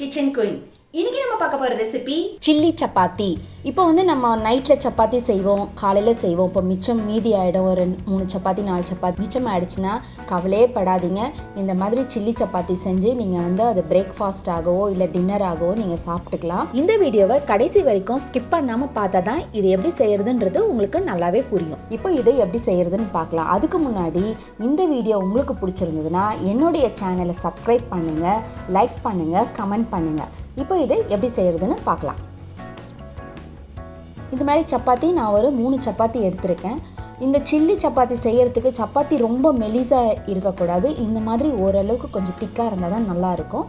Kitchen queen. இன்னைக்கு நம்ம பார்க்க போற ரெசிபி சில்லி சப்பாத்தி. இப்போ நம்ம நைட்டில் சப்பாத்தி செய்வோம், காலையில் செய்வோம். இப்போ மிச்சம் மீதி ஆகிடும். ஒரு 3 சப்பாத்தி 4 சப்பாத்தி மிச்சம் ஆகிடுச்சுன்னா கவலையே படாதீங்க. இந்த மாதிரி சில்லி சப்பாத்தி செஞ்சு நீங்கள் அது பிரேக்ஃபாஸ்ட் ஆகவோ இல்லை டின்னர் ஆகவோ நீங்கள் சாப்பிட்டுக்கலாம். இந்த வீடியோவை கடைசி வரைக்கும் ஸ்கிப் பண்ணாமல் பார்த்தா தான் இது எப்படி செய்யறதுன்றது உங்களுக்கு நல்லாவே புரியும். இப்போ இதை எப்படி செய்யறதுன்னு பார்க்கலாம். அதுக்கு முன்னாடி இந்த வீடியோ உங்களுக்கு பிடிச்சிருந்ததுன்னா என்னுடைய சேனலை சப்ஸ்கிரைப் பண்ணுங்கள், லைக் பண்ணுங்கள், கமெண்ட் பண்ணுங்கள். இப்போ இதை எப்படி செய்யறதுன்னு பார்க்கலாம். இந்த மாதிரி சப்பாத்தி நான் ஒரு 3 சப்பாத்தி எடுத்திருக்கேன். இந்த சில்லி சப்பாத்தி செய்யறதுக்கு சப்பாத்தி ரொம்ப மெலிசாக இருக்கக்கூடாது. இந்த மாதிரி ஓரளவுக்கு கொஞ்சம் திக்காக இருந்தால் தான் நல்லாயிருக்கும்.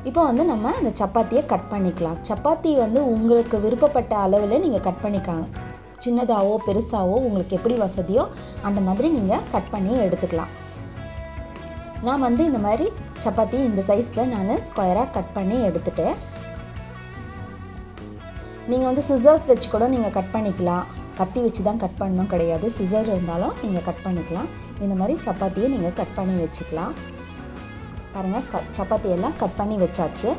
இப்போ நம்ம அந்த சப்பாத்தியை கட் பண்ணிக்கலாம். சப்பாத்தி உங்களுக்கு விருப்பப்பட்ட அளவில் நீங்கள் கட் பண்ணிக்கலாம். சின்னதாகவோ பெருசாகவோ உங்களுக்கு எப்படி வசதியோ அந்த மாதிரி நீங்கள் கட் பண்ணி எடுத்துக்கலாம். நான் இந்த மாதிரி சப்பாத்தி இந்த சைஸில் நான் ஸ்கொயராக கட் பண்ணி எடுத்துட்டேன். நீங்கள் சிசர்ஸ் வச்சு கூட நீங்கள் கட் பண்ணிக்கலாம். கத்தி வச்சு தான் கட் பண்ணணும் கிடையாது. சிசர் இருந்தாலும் நீங்கள் கட் பண்ணிக்கலாம். இந்த மாதிரி சப்பாத்தியை நீங்கள் கட் பண்ணி வச்சுக்கலாம். பாருங்கள், சப்பாத்தியெல்லாம் கட் பண்ணி வச்சாச்சு.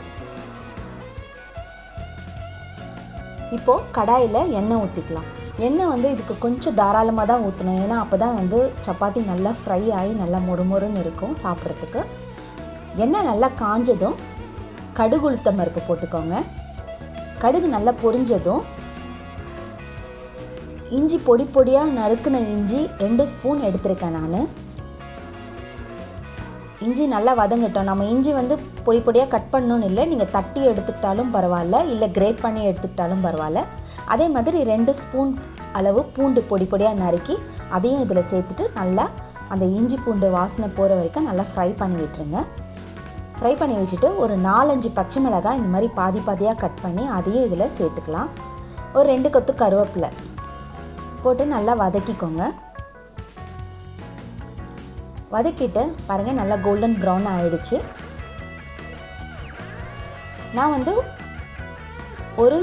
இப்போது கடாயில் எண்ணெய் ஊற்றிக்கலாம். எண்ணெய் இதுக்கு கொஞ்சம் தாராளமாக தான் ஊற்றணும். ஏன்னா அப்போ தான் சப்பாத்தி நல்லா ஃப்ரை ஆகி நல்லா மொறுமொறுன்னு இருக்கும் சாப்பிட்றதுக்கு. எண்ணெய் நல்லா காஞ்சதும் கடுகு உளுத்தம் பருப்பு போட்டுக்கோங்க. கடுகு நல்லா பொரிஞ்சதும் இஞ்சி பொடி பொடியாக நறுக்குன இஞ்சி 2 ஸ்பூன் எடுத்திருக்கேன் நான். இஞ்சி நல்லா வதங்கட்டும். நம்ம இஞ்சி பொடி பொடியாக கட் பண்ணணும்னு இல்லை, நீங்கள் தட்டி எடுத்துக்கிட்டாலும் பரவாயில்ல, இல்லை கிரேட் பண்ணி எடுத்துக்கிட்டாலும் பரவாயில்ல. அதே மாதிரி 2 ஸ்பூன் அளவு பூண்டு பொடி பொடியாக நறுக்கி அதையும் இதில் சேர்த்துட்டு நல்லா அந்த இஞ்சி பூண்டு வாசனை போகிற வரைக்கும் நல்லா ஃப்ரை பண்ணி விட்டுருங்க. ஃப்ரை பண்ணி விட்டுட்டு ஒரு 4-5 பச்சை மிளகாய் இந்த மாதிரி பாதி பாதியாக கட் பண்ணி அதையும் இதில் சேர்த்துக்கலாம். ஒரு 2 கொத்து கருவேப்பிலை போட்டு நல்லா வதக்கிக்கோங்க. வதக்கிட்டு பாருங்கள், நல்லா கோல்டன் ப்ரௌன் ஆகிடுச்சு. நான் ஒரு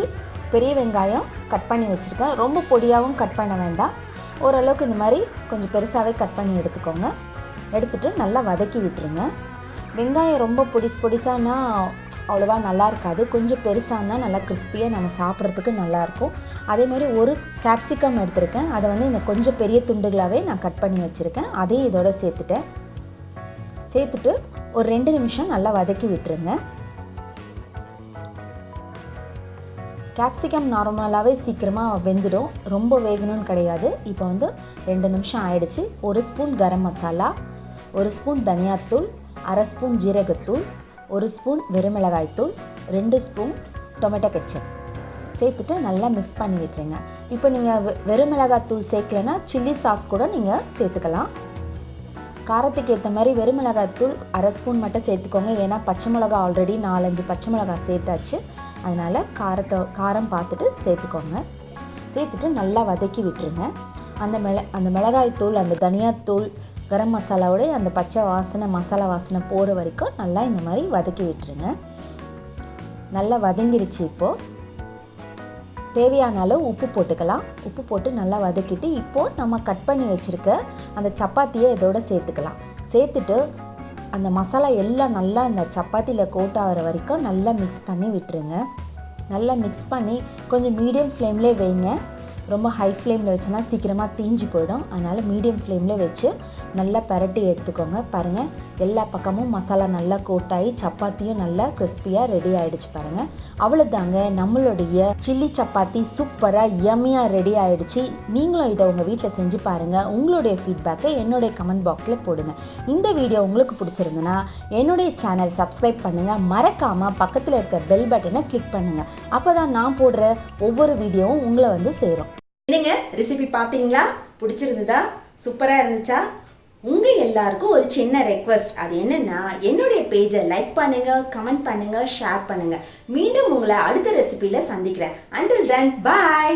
பெரிய வெங்காயம் கட் பண்ணி வச்சுருக்கேன். ரொம்ப பொடியாகவும் கட் பண்ண வேண்டாம். ஓரளவுக்கு இந்த மாதிரி கொஞ்சம் பெருசாகவே கட் பண்ணி எடுத்துக்கோங்க. எடுத்துகிட்டு நல்லா வதக்கி விட்டுருங்க. வெங்காயம் ரொம்ப பொடிசானா அவ்வளோவா நல்லா இருக்காது. கொஞ்சம் பெருசாக இருந்தால் நல்லா கிறிஸ்பியாக நம்ம சாப்பிட்றதுக்கு நல்லாயிருக்கும். அதேமாதிரி ஒரு கேப்சிகம் எடுத்திருக்கேன். அதை இந்த கொஞ்சம் பெரிய துண்டுகளாகவே நான் கட் பண்ணி வச்சுருக்கேன். அதையும் இதோட சேர்த்துட்டு ஒரு 2 நிமிஷம் நல்லா வதக்கி விட்டுருங்க. கேப்சிகம் நார்மலாகவே சீக்கிரமாக வெந்துடும், ரொம்ப வேகணும்னு கிடையாது. இப்போ 2 நிமிஷம் ஆயிடுச்சு. 1 ஸ்பூன் கரம் மசாலா, 1 ஸ்பூன் தனியாத்தூள், 1/2 ஸ்பூன் ஜீரகத்தூள், 1 ஸ்பூன் வெறுமிளகாய்த்தூள், 2 ஸ்பூன் டொமேட்டோ கெச்சப் சேர்த்துட்டு நல்லா மிக்ஸ் பண்ணி விட்டுருங்க. இப்போ நீங்கள் வெறுமிளகாய்த்தூள் சேர்க்கலைன்னா சில்லி சாஸ் கூட நீங்கள் சேர்த்துக்கலாம். காரத்துக்கு ஏற்ற மாதிரி வெறுமிளகாய்த்தூள் 1/2 ஸ்பூன் மட்டும் சேர்த்துக்கோங்க. ஏன்னா பச்சை மிளகா ஆல்ரெடி 4-5 பச்சை மிளகாய் சேர்த்தாச்சு. அதனால் காரம் பார்த்துட்டு சேர்த்துக்கோங்க. சேர்த்துட்டு நல்லா வதக்கி விட்டுருங்க. அந்த மிளகாய்த்தூள், அந்த தனியாத்தூள், கரம் மசாலாவோட அந்த பச்சை வாசனை, மசாலா வாசனை போகிற வரைக்கும் நல்லா இந்த மாதிரி வதக்கி விட்டுருங்க. நல்லா வதங்கிருச்சு. இப்போது தேவையான அளவு உப்பு போட்டுக்கலாம். உப்பு போட்டு நல்லா வதக்கிட்டு இப்போது நம்ம கட் பண்ணி வச்சுருக்க அந்த சப்பாத்தியை இதோட சேர்த்துக்கலாம். சேர்த்துட்டு அந்த மசாலா எல்லாம் நல்லா அந்த சப்பாத்தியில் கோட் ஆகிற வரைக்கும் நல்லா மிக்ஸ் பண்ணி விட்டுருங்க. நல்லா மிக்ஸ் பண்ணி கொஞ்சம் மீடியம் ஃப்ளேம்லேயே வைங்க. ரொம்ப ஹை ஃப்ளேமில் வச்சுன்னா சீக்கிரமாக தீஞ்சு போயிடும். அதனால் மீடியம் ஃப்ளேமில் வச்சு நல்லா பரட்டி எடுத்துக்கோங்க. பாருங்கள், எல்லா பக்கமும் மசாலா நல்லா கோட்டாகி சப்பாத்தியும் நல்லா கிறிஸ்பியாக ரெடி ஆகிடுச்சு. பாருங்கள், அவ்வளோதாங்க, நம்மளுடைய சில்லி சப்பாத்தி சூப்பராக யம்மியாக ரெடி ஆகிடுச்சு. நீங்களும் இதை உங்கள் வீட்டில் செஞ்சு பாருங்கள். உங்களுடைய ஃபீட்பேக்கை என்னுடைய கமெண்ட் பாக்ஸில் போடுங்க. இந்த வீடியோ உங்களுக்கு பிடிச்சிருந்துன்னா என்னுடைய சேனல் சப்ஸ்கிரைப் பண்ணுங்கள். மறக்காமல் பக்கத்தில் இருக்க பெல் பட்டனை கிளிக் பண்ணுங்கள். அப்போ தான் நான் போடுற ஒவ்வொரு வீடியோவும் உங்களை சேரும். என்னங்க, ரெசிபி பார்த்தீங்களா? பிடிச்சிருந்ததா? சூப்பராக இருந்துச்சா? உங்கள் எல்லாருக்கும் ஒரு சின்ன ரெக்வெஸ்ட். அது என்னென்னா, என்னுடைய பேஜை லைக் பண்ணுங்கள், கமெண்ட் பண்ணுங்கள், ஷேர் பண்ணுங்கள். மீண்டும் உங்களை அடுத்த ரெசிபியில் சந்திக்கிறேன். Until then, bye.